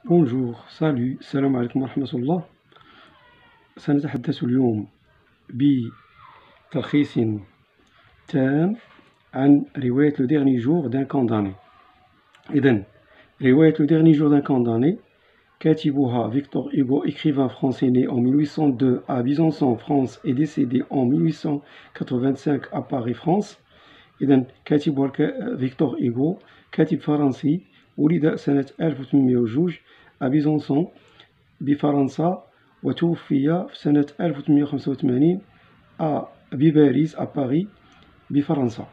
بونجور سالو السلام عليكم ورحمة الله. سنتحدث اليوم بتلخيص تام عن رواية لو ديرني جور دان كونداني. إذن رواية لو ديرني جور دان كونداني كاتبها فيكتور هوغو، écrivain français né en 1802 à Besançon, France, et décédé en 1885 à Paris, France. إذن كاتبها فيكتور هوغو كاتب فرنسي، ولد سنة 1802 ببيزونسون بفرنسا، وتوفي في سنة 1885 بباريس باريس بفرنسا.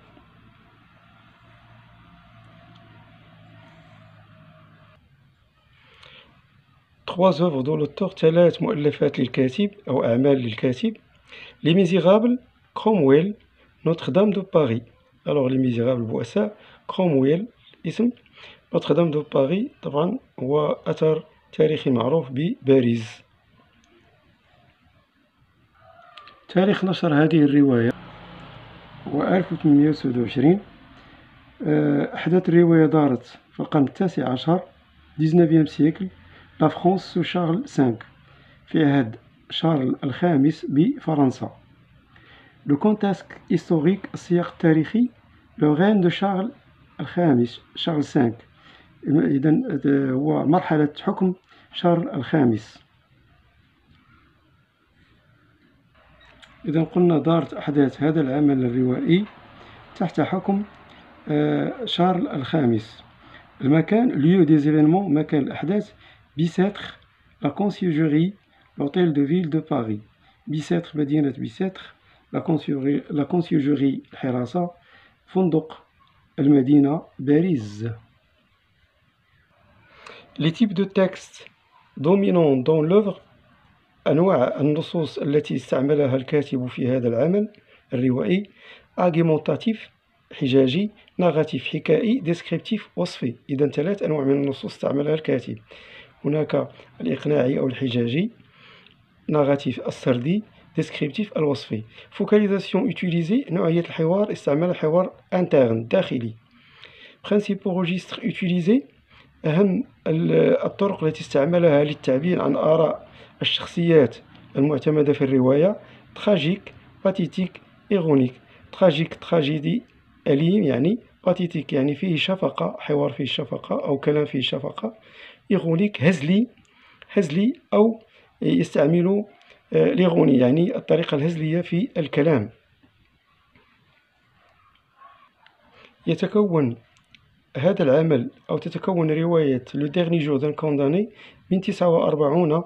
Trois œuvres de l'auteur، ثلاث مؤلفات للكاتب أو أعمال للكاتب: Les Misérables، Cromwell، Notre-Dame de Paris. Alors Les Misérables بؤساء، Cromwell اسم، Notre-Dame de Paris طبعا هو أثر تاريخي معروف بباريس. تاريخ نشر هذه الرواية هو 1826. أحداث الرواية دارت في القرن التاسع عشر 19e siècle، لا فرانس سو شارل 5، في عهد شارل الخامس بفرنسا. لو كونتكست هيستوريك، السياق التاريخي، لو غين دو شارل الخامس، شارل 5، إذن هو مرحلة حكم شارل الخامس. إذا قلنا دارت أحداث هذا العمل الروائي تحت حكم شارل الخامس. المكان lieu des événements، مكان الأحداث بيساتر، لا كونسيرجري، l'hôtel de ville de Paris. بيساتر مدينة بيساتر، لا كونسيرجري الحراسة، فندق المدينة باريس. Les types de textes dominants dans l'œuvre، أنواع النصوص التي استعملها الكاتب في هذا العمل الروائي: argumentatif حجاجي، narratif حكائي، descriptif وصفي. إذن ثلاث أنواع من النصوص استعملها الكاتب. هناك الإقناعي أو الحجاجي، narratif السردي، descriptif الوصفي. focalisation utilisée، نوعية الحوار استعمال الحوار interne داخلي. principaux registres utilisés، أهم الطرق التي استعملها للتعبير عن آراء الشخصيات المعتمدة في الرواية: تراجيك، باتيتيك، إيغونيك. تراجيك تراجيدي أليم يعني، باتيتيك يعني فيه شفقة، حوار فيه شفقة أو كلام فيه شفقة. إيغونيك هزلي، هزلي أو يستعمل الإيغوني يعني الطريقة الهزلية في الكلام. يتكون هذا العمل أو تتكون رواية لو ديرني جور دان كونداني من 49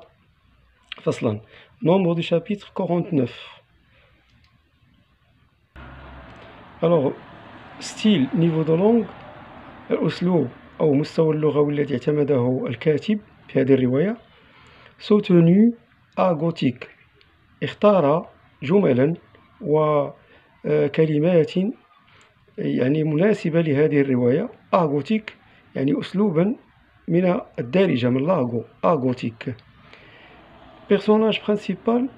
فصلا. nombre de chapitres 49. alors ستيل نيفو دو لونغ، الأسلوب أو مستوى اللغوي الذي اعتمده الكاتب في هذه الرواية: soutenu à gothique، اختار جملا وكلمات يعني مناسبة لهذه الرواية. أغوتيك يعني أسلوبا من الدارجة، من لاغو، أغوتيك. بيرسوناج برينسيبال،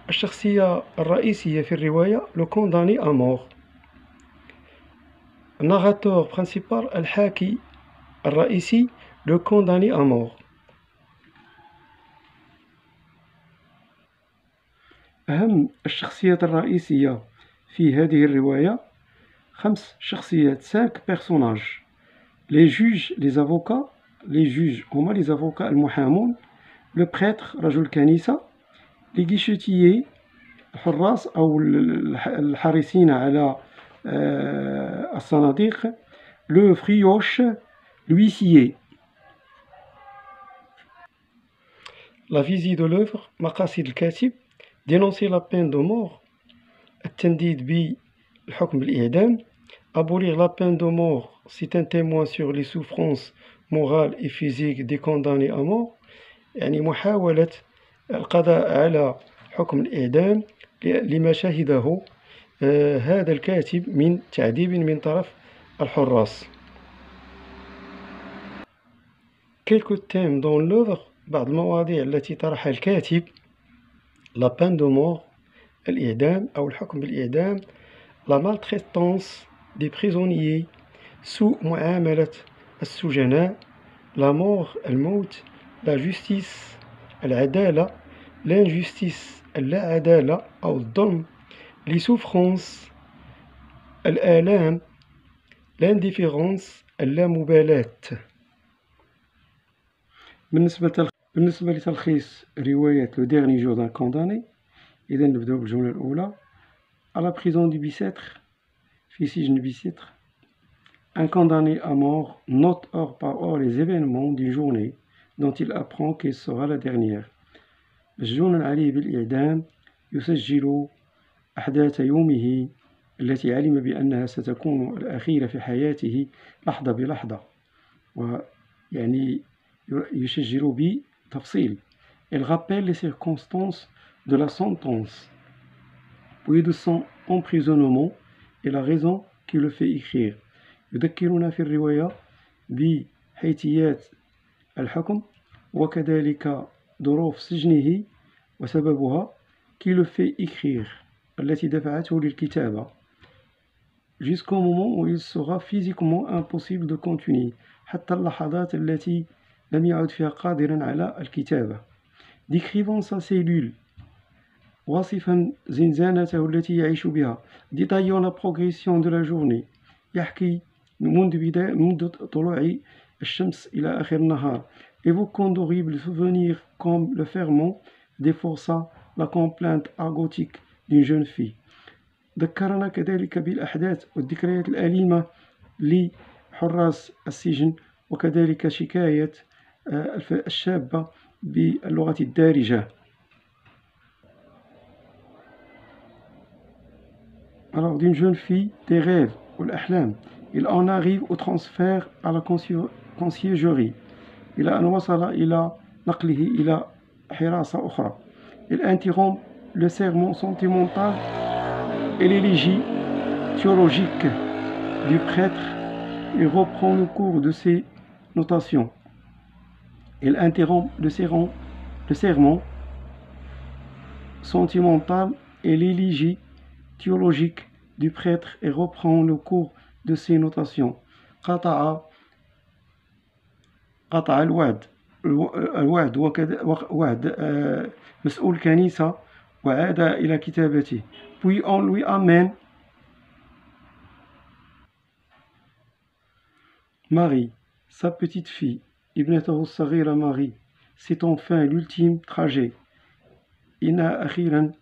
الشخصية الرئيسية في الرواية، لو كونداني à mort. الناراتور برينسيبال، الحاكي الرئيسي، لو كونداني à mort. أهم الشخصيات الرئيسية في هذه الرواية 5 شخصيات، 5 بيرسوناج: لي جوج، لي افوكا، لي جوج هما لي افوكا المحامون، لو بريتر رجل الكنيسة، لي غيشوتيي الحراس أو الحارسين على الصناديق، لو فريوش لويسيي. لا فيزي دو لوفر، مقاصد الكاتب: dénoncer la peine de mort، التنديد بالحكم بالإعدام. abolir la peine de mort، c'est un témoin sur les souffrances morales et physiques des condamnés à mort، يعني محاولة القضاء على حكم الإعدام لما شهده هذا الكاتب من تعذيب من طرف الحراس. quelques thèmes dans l'œuvre، بعض المواضيع التي طرحها الكاتب: la peine de mort، الإعدام أو الحكم بالإعدام، la maltraitance des prisonniers، سوء معاملة السجناء، la mort الموت، la justice العدالة l'injustice اللا عدالة أو الظلم les souffrances الآلام l'indifférence اللامبالاة. بالنسبة لتلخيص رواية Le Dernier Jour d'un Condamné، إذا نبدأ بالجملة الأولى. À la prison du Bicêtre، في سجن بيسيتر، un condamné à mort note heure par heure les événements d'une journée dont il apprend qu'elle sera la dernière. مسجون عليه بالإعدام يسجل أحداث يومه التي علم بأنها ستكون الأخيرة في حياته لحظة بلحظة، ويعني يسجل بتفصيل. Il rappelle les circonstances de la sentence, puis de son emprisonnement et la raison qui le fait écrire. يذكرنا في الرواية بحيثيات الحكم وكذلك ظروف سجنه وسببها qui le fait écrire التي دفعته للكتابة jusqu'au moment où il sera physiquement impossible de continuer، حتى اللحظات التي لم يعد فيها قادرا على الكتابة. décrivant sa cellule، واصفا زنزانته التي يعيش بها. détaillant la progression de la journée، يحكي منذ طلوع الشمس إلى آخر النهار. évoquant d'horribles souvenirs comme le ferment des forçats، la complainte argotique d'une jeune fille. ذكرنا كذلك بالأحداث والذكريات الأليمة لحراس السجن، وكذلك شكاية الشابة باللغة الدارجة. Alors, d'une jeune fille, des rêves والأحلام. Il en arrive au transfert à la conciergerie إلى أن وصل إلى نقله إلى حراسة أخرى. Il interrompt le serment sentimental et l'élégie théologique du prêtre et reprend le cours de ses notations. Il interrompt le serment sentimental et l'élégie théologique du prêtre et reprend le cours de ses notations. قطع الوعد وعد مسؤول كنيسة وعاد إلى كتابته. Puis on lui amène Marie, sa petite fille. ابنته الصغيرة Marie. C'est enfin l'ultime trajet. إنها أخيرا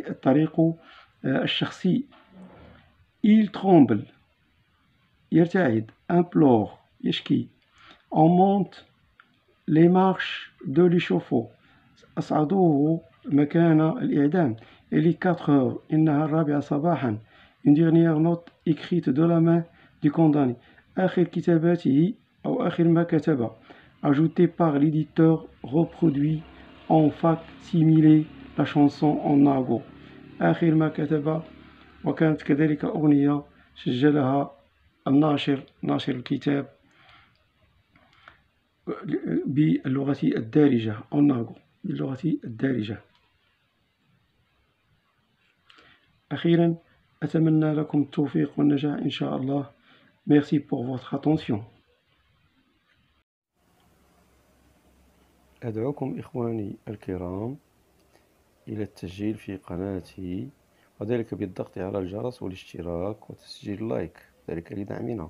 الطريق الشخصي. Il tremble، يرتعد. implore، يشكي. on monte les marches de l'échafaud، أصعدوه مكان الإعدام. il est 4 heures، إنها 4 صباحا. une dernière note écrite de la main du condamné. آخر كتاباته أو آخر ما كتب، ajouté par l'éditeur، reproduit en fac-similé la chanson en argot. آخر ما كتب، وكانت كذلك أغنية سجلها الناشر، ناشر الكتاب، باللغة الدارجة en argot، باللغة الدارجة. أخيرا أتمنى لكم التوفيق والنجاح إن شاء الله. Merci pour votre attention. أدعوكم إخواني الكرام إلى التسجيل في قناتي، وذلك بالضغط على الجرس والاشتراك وتسجيل لايك، ذلك لدعمنا.